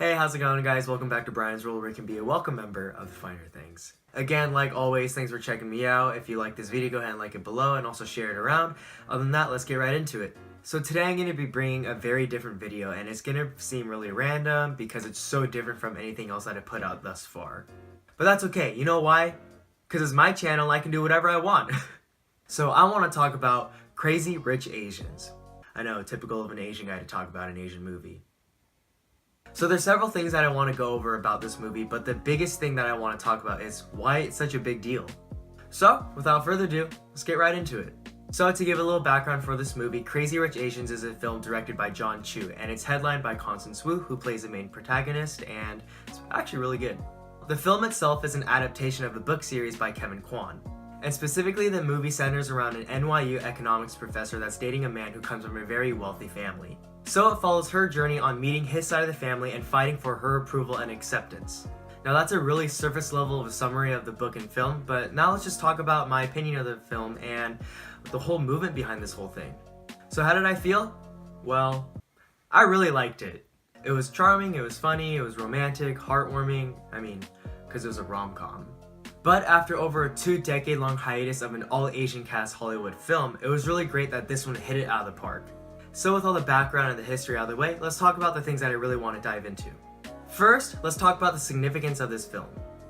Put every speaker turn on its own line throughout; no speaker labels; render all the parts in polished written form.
Hey, how's it going, guys? Welcome back to Brian's Rule, where you can be a welcome member of the Finer Things. Again, like always, thanks for checking me out. If you like this video, go ahead and like it below and also share it around. Other than that, let's get right into it. So today I'm going to be bringing a very different video, and it's going to seem really random because it's so different from anything else that I put out thus far. But that's okay. You know why? Because it's my channel, I can do whatever I want. So I want to talk about Crazy Rich Asians. I know, typical of an Asian guy to talk about an Asian movie. So there's several things that I want to go over about this movie, but the biggest thing that I want to talk about is why it's such a big deal. So, without further ado, let's get right into it. So to give a little background for this movie, Crazy Rich Asians is a film directed by John Chu, and it's headlined by Constance Wu, who plays the main protagonist, and it's actually really good. The film itself is an adaptation of a book series by Kevin Kwan. And specifically, the movie centers around an NYU economics professor that's dating a man who comes from a very wealthy family. So it follows her journey on meeting his side of the family and fighting for her approval and acceptance. Now that's a really surface level of a summary of the book and film, but now let's just talk about my opinion of the film and the whole movement behind this whole thing. So how did I feel? Well, I really liked it. It was charming, it was funny, it was romantic, heartwarming, because it was a rom-com. But after over a 2-decade-long hiatus of an all-Asian cast Hollywood film, it was really great that this one hit it out of the park. So with all the background and the history out of the way, let's talk about the things that I really want to dive into. First, let's talk about the significance of this film.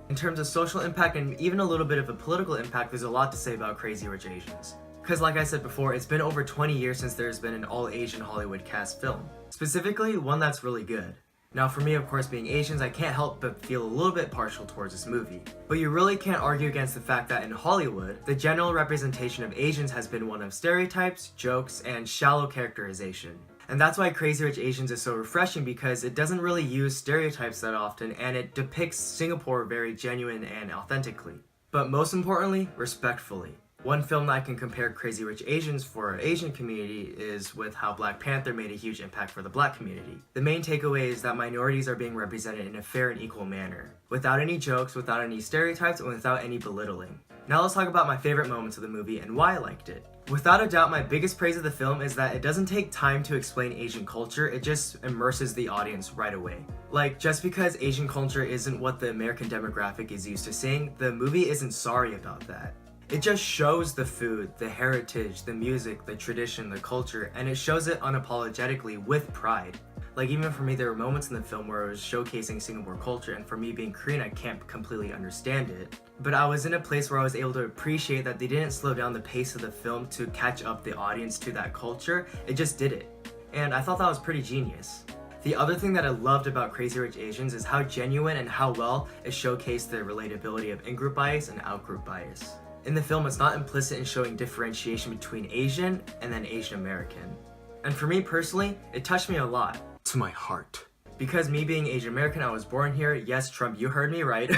In terms of social impact and even a little bit of a political impact, there's a lot to say about Crazy Rich Asians. Because like I said before, it's been over 20 years since there's been an all-Asian Hollywood cast film. Specifically, one that's really good. Now for me, of course, being Asians, I can't help but feel a little bit partial towards this movie. But you really can't argue against the fact that in Hollywood, the general representation of Asians has been one of stereotypes, jokes, and shallow characterization. And that's why Crazy Rich Asians is so refreshing, because it doesn't really use stereotypes that often, and it depicts Singapore very genuine and authentically. But most importantly, respectfully. One film that I can compare Crazy Rich Asians for our Asian community is with how Black Panther made a huge impact for the Black community. The main takeaway is that minorities are being represented in a fair and equal manner, without any jokes, without any stereotypes, and without any belittling. Now let's talk about my favorite moments of the movie and why I liked it. Without a doubt, my biggest praise of the film is that it doesn't take time to explain Asian culture, it just immerses the audience right away. Like, just because Asian culture isn't what the American demographic is used to seeing, the movie isn't sorry about that. It just shows the food, the heritage, the music, the tradition, the culture, and it shows it unapologetically with pride. Like, even for me, there were moments in the film where it was showcasing Singapore culture, and for me being Korean, I can't completely understand it. But I was in a place where I was able to appreciate that they didn't slow down the pace of the film to catch up the audience to that culture, it just did it. And I thought that was pretty genius. The other thing that I loved about Crazy Rich Asians is how genuine and how well it showcased the relatability of in-group bias and out-group bias. In the film, it's not implicit in showing differentiation between Asian and then Asian American. And for me personally, it touched me a lot. To my heart. Because me being Asian American, I was born here. Yes, Trump, you heard me right.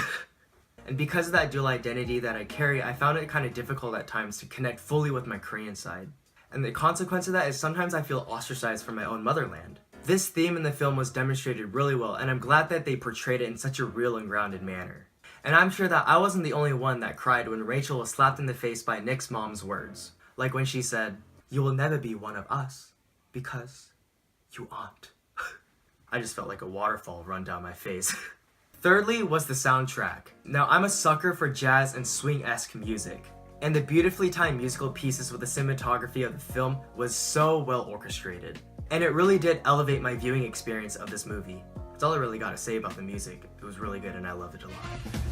And because of that dual identity that I carry, I found it kind of difficult at times to connect fully with my Korean side. And the consequence of that is sometimes I feel ostracized from my own motherland. This theme in the film was demonstrated really well, and I'm glad that they portrayed it in such a real and grounded manner. And I'm sure that I wasn't the only one that cried when Rachel was slapped in the face by Nick's mom's words. Like when she said, "You will never be one of us, because you aren't." I just felt like a waterfall run down my face. Thirdly was the soundtrack. Now I'm a sucker for jazz and swing-esque music. And the beautifully timed musical pieces with the cinematography of the film was so well orchestrated. And it really did elevate my viewing experience of this movie. That's all I really gotta say about the music. It was really good and I loved it a lot.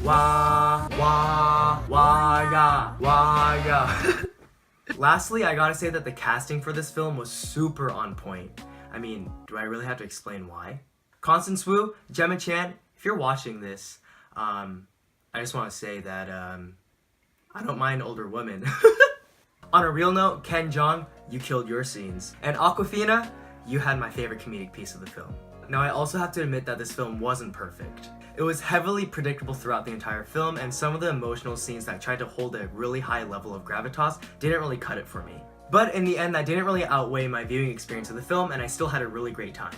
Wah, wah, wah, ya, wah, ya. Lastly, I gotta say that the casting for this film was super on point. Do I really have to explain why? Constance Wu, Gemma Chan, if you're watching this, I just want to say that I don't mind older women. On a real note, Ken Jeong, you killed your scenes. And Awkwafina, you had my favorite comedic piece of the film. Now I also have to admit that this film wasn't perfect. It was heavily predictable throughout the entire film, and some of the emotional scenes that tried to hold a really high level of gravitas didn't really cut it for me. But in the end, that didn't really outweigh my viewing experience of the film, and I still had a really great time.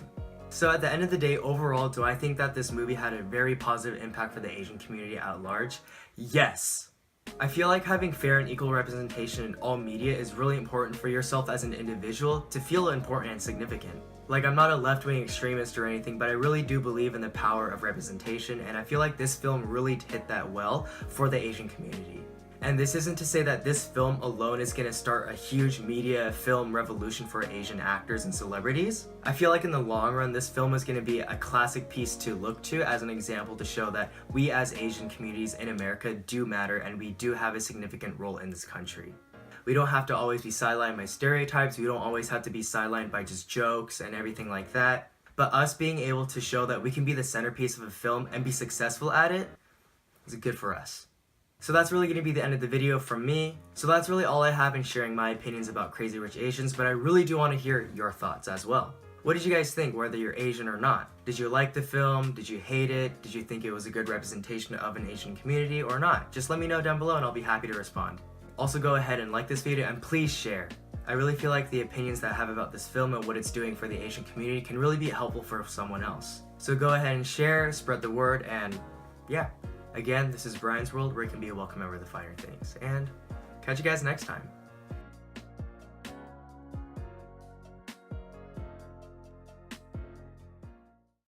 So at the end of the day, overall, do I think that this movie had a very positive impact for the Asian community at large? Yes. I feel like having fair and equal representation in all media is really important for yourself as an individual to feel important and significant. Like, I'm not a left-wing extremist or anything, but I really do believe in the power of representation, and I feel like this film really hit that well for the Asian community. And this isn't to say that this film alone is going to start a huge media film revolution for Asian actors and celebrities. I feel like in the long run, this film is going to be a classic piece to look to as an example to show that we as Asian communities in America do matter and we do have a significant role in this country. We don't have to always be sidelined by stereotypes, we don't always have to be sidelined by just jokes and everything like that. But us being able to show that we can be the centerpiece of a film and be successful at it is good for us. So that's really going to be the end of the video from me. So that's really all I have in sharing my opinions about Crazy Rich Asians, but I really do want to hear your thoughts as well. What did you guys think, whether you're Asian or not? Did you like the film? Did you hate it? Did you think it was a good representation of an Asian community or not? Just let me know down below and I'll be happy to respond. Also go ahead and like this video and please share. I really feel like the opinions that I have about this film and what it's doing for the Asian community can really be helpful for someone else. So go ahead and share, spread the word, and yeah. Again, this is Brian's World, where you can be a welcome member of the finer things. And catch you guys next time.